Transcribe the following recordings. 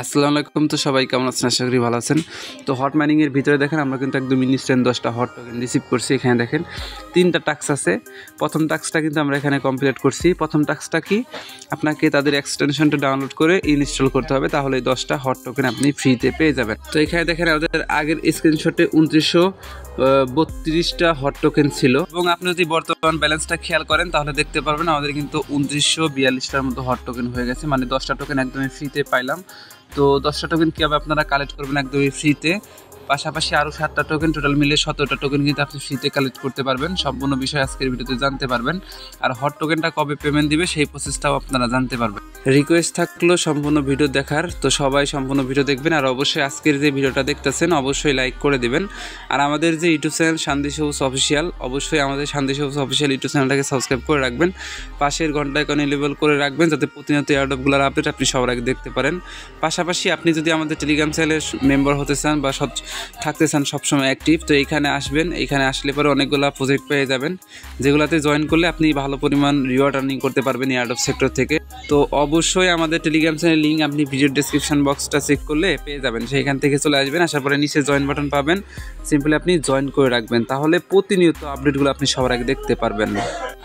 আসসালামু আলাইকুম। তো সবাই কেমন আছেন? আশা করি ভালো আছেন। তো হট মাইনিং এর ভিতরে দেখেন আমরা কিন্তু একদম ইনস্ট্যান্ট 10টা হট টোকেন রিসিভ করছি। এখানে দেখেন 3টা টাস্ক আছে। প্রথম টাস্কটা কিন্তু আমরা এখানে কমপ্লিট করছি। প্রথম টাস্কটা কি, আপনাকে তাদের এক্সটেনশনটা ডাউনলোড করে ইনস্টল করতে হবে, তাহলে 10টা হট টোকেন আপনি ফ্রিতে পেয়ে যাবেন। তো এখানে দেখেন আমাদের আগের স্ক্রিনশটে 2932টা হট টোকেন ছিল, এবং আপনি যদি বর্তমান ব্যালেন্সটা খেয়াল করেন তাহলে দেখতে পারবেন আমাদের কিন্তু 2942টার মতো হট টোকেন হয়ে গেছে। মানে 10টা টোকেন একদমই ফ্রিতে পাইলাম। তো 10টা টোকেন কীভাবে আপনারা কালেক্ট করবেন একদমই ফ্রিতে, পাশাপাশি আরও 7টা টোকেন, টোটাল মিলে 17টা টোকেন কিন্তু আপনি ফ্রিতে কালেক্ট করতে পারবেন। সম্পূর্ণ বিষয় আজকের ভিডিওতে জানতে পারবেন। আর হট টোকেনটা কবে পেমেন্ট দিবে সেই প্রসেসটাও আপনারা জানতে পারবেন। রিকোয়েস্ট থাকলো সম্পূর্ণ ভিডিও দেখার, তো সবাই সম্পূর্ণ ভিডিও দেখবেন। আর অবশ্যই আজকের যে ভিডিওটা দেখতেছেন অবশ্যই লাইক করে দিবেন। আর আমাদের যে ইউটিউব চ্যানেল শান্তি সবুজ অফিসিয়াল, অবশ্যই আমাদের শান্তি সবুজ অফিসিয়াল ইউটিউব চ্যানেলটাকে সাবস্ক্রাইব করে রাখবেন। পাশের ঘন্টা আইকন এনেবল করে রাখবেন, যাতে প্রতিনিয়ত এয়ারড্রপগুলোর আপডেট আপনি সবার আগে দেখতে পারেন। পাশাপাশি আপনি যদি আমাদের টেলিগ্রাম চ্যানেলের মেম্বার হতে চান বা থাকতে চান সবসময় অ্যাক্টিভ, তো এইখানে আসবেন। এইখানে আসলে পরে অনেকগুলো প্রজেক্ট পেয়ে যাবেন, যেগুলোতে জয়েন করলে আপনি ভালো পরিমাণ রিওয়ার্ড আর্নিং করতে পারবেন এয়ারড্রপ সেক্টর থেকে। তো অবশ্যই আমাদের টেলিগ্রাম চ্যানেলের লিঙ্ক আপনি ভিডিও ডেসক্রিপশন বক্সটা চেক করলে পেয়ে যাবেন। সেইখান থেকে চলে আসবেন, আসার পরে নিচে জয়েন বাটন পাবেন, সিম্পলি আপনি জয়েন করে রাখবেন, তাহলে প্রতিনিয়ত আপডেটগুলো আপনি সবার আগে দেখতে পারবেন।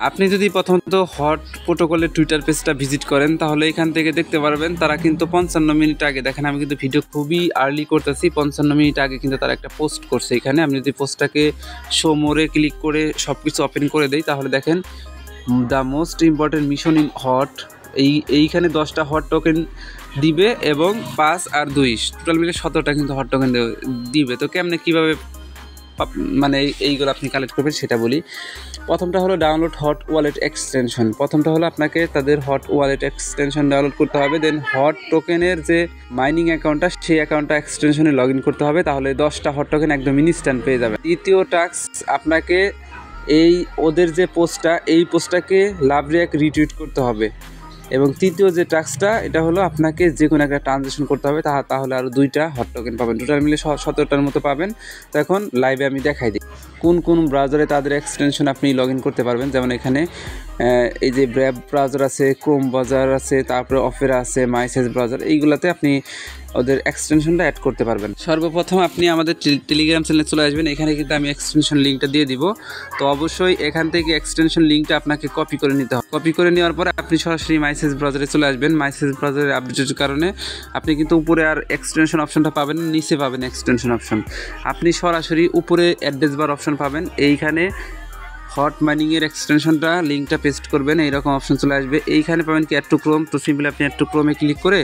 আপনি যদি প্রথমত হট প্রোটোকলের টুইটার পেজটা ভিজিট করেন তাহলে এখান থেকে দেখতে পারবেন তারা কিন্তু 55 মিনিট আগে, দেখেন আমি কিন্তু ভিডিও খুবই আর্লি করতেছি, 55 মিনিট আগে কিন্তু তারা একটা পোস্ট করছে। এখানে আমি যদি পোস্টটাকে শো মোরে ক্লিক করে সব কিছু ওপেন করে দেই তাহলে দেখেন the most important mission in hot, এইখানে 10টা হট টোকেন দিবে এবং 5 আর 2 টোটাল মিলে 17টা কিন্তু হট টোকেন দিবে। তো কেমনে কীভাবে মানে এইগুলো আপনি কালেক্ট করবেন সেটা বলি। প্রথমটা হলো ডাউনলোড হট ওয়ালেট এক্সটেনশন। প্রথমটা হলো আপনাকে তাদের হট ওয়ালেট এক্সটেনশন ডাউনলোড করতে হবে, দেন হট টোকেনের যে মাইনিং অ্যাকাউন্টটা সেই অ্যাকাউন্টটা এক্সটেনশনে লগ ইন করতে হবে, তাহলে 10টা হট টোকেন একদম ইনস্ট্যান্ট পেয়ে যাবে। দ্বিতীয় টাস্ক, আপনাকে ওদের যে পোস্টটা, এই পোস্টটাকে লাভ রিঅ্যাক্ট রিটুইট করতে হবে। এবং তৃতীয় যে টাস্কটা, এটা হলো আপনাকে যে কোনো একটা ট্রানজ্যাকশন করতে হবে, তাহলে আরও 2টা হট টোকেন পাবেন, টোটাল মিলে 17টার মতো পাবেন। তো এখন লাইভে আমি দেখাই দিই কোন কোন ব্রাউজারে তাদের এক্সটেনশন আপনি লগ ইন করতে পারবেন। যেমন এখানে এই যে ব্র্যাব ব্রাউজার আছে, ক্রোম ব্রাউজার আছে, তারপরে অপেরা আছে, মাইসেজ ব্রাউজার, এইগুলোতে আপনি ওদের এক্সটেনশনটা অ্যাড করতে পারবেন। সর্বপ্রথম আপনি আমাদের টেলিগ্রাম চ্যানেলে চলে আসবেন, এখানে কিন্তু আমি এক্সটেনশন লিঙ্কটা দিয়ে দিব। তো অবশ্যই এখান থেকে এক্সটেনশন লিঙ্কটা আপনাকে কপি করে নিতে হবে। কপি করে নেওয়ার পরে আপনি সরাসরি মাইসেজ ব্রাউজারে চলে আসবেন। মাইসেজ ব্রাউজারের আপডেটের কারণে আপনি কিন্তু উপরে আর এক্সটেনশন অপশনটা পাবেন, নিচে পাবেন এক্সটেনশন অপশন। আপনি সরাসরি উপরে অ্যাড্রেস বার অপশন পাবেন, এইখানে হট মাইনিংয়ের এক্সটেনশনটা লিঙ্কটা পেস্ট করবেন, এইরকম অপশন চলে আসবে। এইখানে পাবেন কি অ্যাড টু ক্রোম, তো সিম্পলি আপনি অ্যাড টু ক্রোমে ক্লিক করে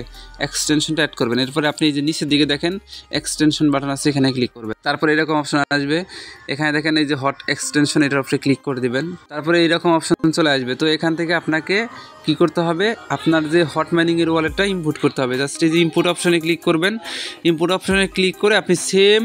এক্সটেনশনটা অ্যাড করবেন। এরপরে আপনি এই যে নিচের দিকে দেখেন এক্সটেনশন বাটন আছে, এখানে ক্লিক করবেন। তারপরে এরকম অপশন আসবে, এখানে দেখেন এই যে হট এক্সটেনশন, এটার উপরে ক্লিক করে দিবেন। তারপরে এইরকম অপশন চলে আসবে। তো এখান থেকে আপনাকে কি করতে হবে, আপনার যে হট মাইনিংয়ের ওয়ালেটটা ইনপুট করতে হবে। জাস্ট এই যে ইনপুট অপশনে ক্লিক করবেন। ইনপুট অপশনে ক্লিক করে আপনি সেম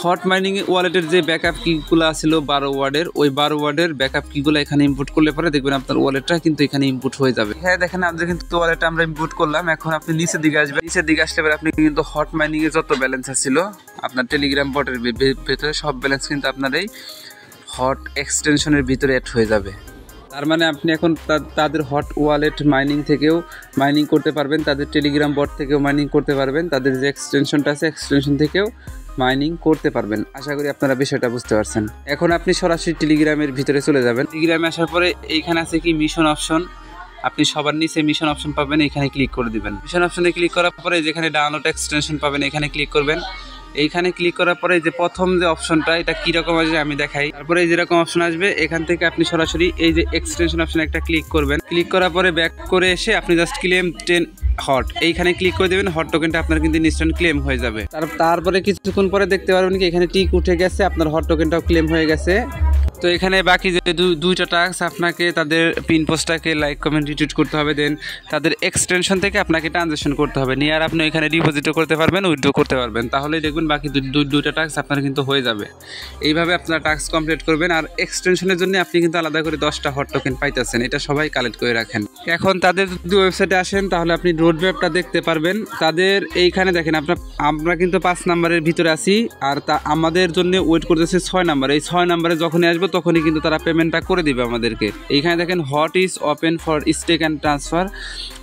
হট মাইনিং ওয়ালেটের যে ব্যাকআপ কিগুলো ছিল 12 ওয়ার্ডের, ওই 12 ওয়ার্ডের ব্যাকআপ কিগুলো এখানে ইনপুট করলে পরে দেখবেন আপনার ওয়ালেটটা কিন্তু এখানে ইনপুট হয়ে যাবে। এখানে দেখেন আমাদের কিন্তু ওয়ালেটটা আমরা ইনপুট করলাম। এখন আপনি নিচের দিকে আসবেন, নিচের দিকে আসলে পরে আপনি কিন্তু হট মাইনিং এর যত ব্যালেন্স ছিল আপনার টেলিগ্রাম বটের ভেতরে সব ব্যালেন্স কিন্তু আপনার এই হট এক্সটেনশনের ভিতরে অ্যাড হয়ে যাবে। তার মানে আপনি এখন তাদের হট ওয়ালেট মাইনিং থেকেও মাইনিং করতে পারবেন, তাদের টেলিগ্রাম বট থেকেও মাইনিং করতে পারবেন, তাদের যে এক্সটেনশনটা আছে এক্সটেনশন থেকেও মাইনিং করতে পারবেন। আশা করি আপনারা বিষয়টা বুঝতে পারছেন। এখন আপনি সরাসরি টেলিগ্রামের ভিতরে চলে যাবেন। টেলিগ্রামে আসার পরে এইখানে আছে কি মিশন অপশন, আপনি সবার নিচে মিশন অপশন পাবেন, এখানে ক্লিক করে দিবেন। মিশন অপশনে ক্লিক করার পরে যেখানে ডাউনলোড এক্সটেনশন পাবেন এখানে ক্লিক করবেন। এইখানে ক্লিক করার পরে যে প্রথম যে অপশনটা, এটা কীরকম আসবে আমি দেখাই। তারপরে এই যেরকম অপশন আসবে, এখান থেকে আপনি সরাসরি এই যে এক্সটেনশন অপশনে একটা ক্লিক করবেন। ক্লিক করার পরে ব্যাক করে এসে আপনি জাস্ট ক্লেম 10 হট এইখানে ক্লিক করে দেবেন। হট টোকেনটা আপনার কিন্তু ইনস্ট্যান্ট ক্লেম হয়ে যাবে। তারপরে কিছুক্ষণ পরে দেখতে পারবেন কি এখানে টিক উঠে গেছে, আপনার হট টোকেনটাও ক্লেম হয়ে গেছে। তো এখানে বাকি যে 2টা টাস্ক, আপনাকে তাদের পিন পোস্টটাকে লাইক কমেন্ট রিটুইট করতে হবে, দেন তাদের এক্সটেনশন থেকে আপনাকে ট্রানজ্যাকশন করতে হবে, নিয়ে আর আপনি এখানে ডিপোজিটও করতে পারবেন, উইথড্র করতে পারবেন, তাহলেই দেখবেন বাকি 2টা টাস্ক আপনার কিন্তু হয়ে যাবে। এইভাবে আপনারা টাস্ক কমপ্লিট করবেন। আর এক্সটেনশনের জন্য আপনি কিন্তু আলাদা করে 10টা হট টোকেন পাইতেছেন, এটা সবাই কালেক্ট করে রাখেন। এখন তাদের যদি ওয়েবসাইটে আসেন তাহলে আপনি রোডম্যাপটা দেখতে পারবেন। তাদের এইখানে দেখেন আমরা কিন্তু 5 নাম্বারের ভিতরে আছি, আর আমাদের জন্য ওয়েট করতেছে 6 নাম্বার। এই 6 নাম্বারে যখনই আসবো তখনই কিন্তু তারা পেমেন্টটা করে দিবে আমাদেরকে। এইখানে দেখেন hot is open for stake and transfer,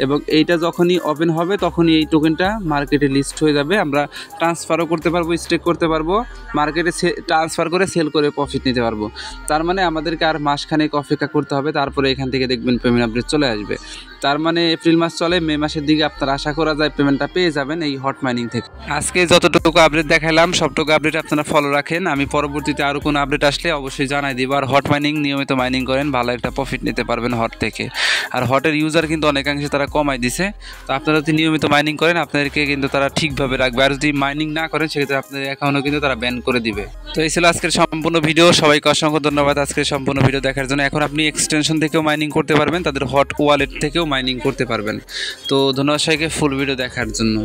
এবং এইটা যখনই ওপেন হবে তখনই এই টোকেনটা মার্কেটে লিস্ট হয়ে যাবে। আমরা ট্রান্সফারও করতে পারবো, স্টেক করতে পারবো, মার্কেটে ট্রান্সফার করে সেল করে প্রফিট নিতে পারবো। তার মানে আমাদেরকে আর মাসখানেক অপেক্ষা করতে হবে, তারপরে এখান থেকে দেখবেন পেমেন্ট আপডেট চলে আসবে। তার মানে এপ্রিল মাস চলে, মে মাসের দিকে আপনারা আশা করা যায় পেমেন্টটা পেয়ে যাবেন এই হট মাইনিং থেকে। আজকে যতটুকু আপডেট দেখালাম সবটুকু আপডেট আপনারা ফলো রাখেন, আমি পরবর্তীতে আরও কোনো আপডেট আসলে অবশ্যই জানাই দিব। আর হট মাইনিং নিয়মিত মাইনিং করেন, ভালো একটা প্রফিট নিতে পারবেন হট থেকে। আর হটের ইউজার কিন্তু অনেকাংশে তারা কমাই দিছে, তো আপনারা যদি নিয়মিত মাইনিং করেন আপনাদেরকে কিন্তু তারা ঠিকভাবে রাখবে। আর যদি মাইনিং না করেন সেক্ষেত্রে আপনাদের অ্যাকাউন্টও কিন্তু তারা ব্যান করে দিবে। তো এই ছিল আজকের সম্পূর্ণ ভিডিও, সবাইকে অসংখ্য ধন্যবাদ আজকের সম্পূর্ণ ভিডিও দেখার জন্য। এখন আপনি এক্সটেনশন থেকেও মাইনিং করতে পারবেন, তাদের হট ওয়ালেট থেকেও মাইনিং করতে পারবেন। তো ধন্যবাদ সবাইকে ফুল ভিডিও দেখার জন্য।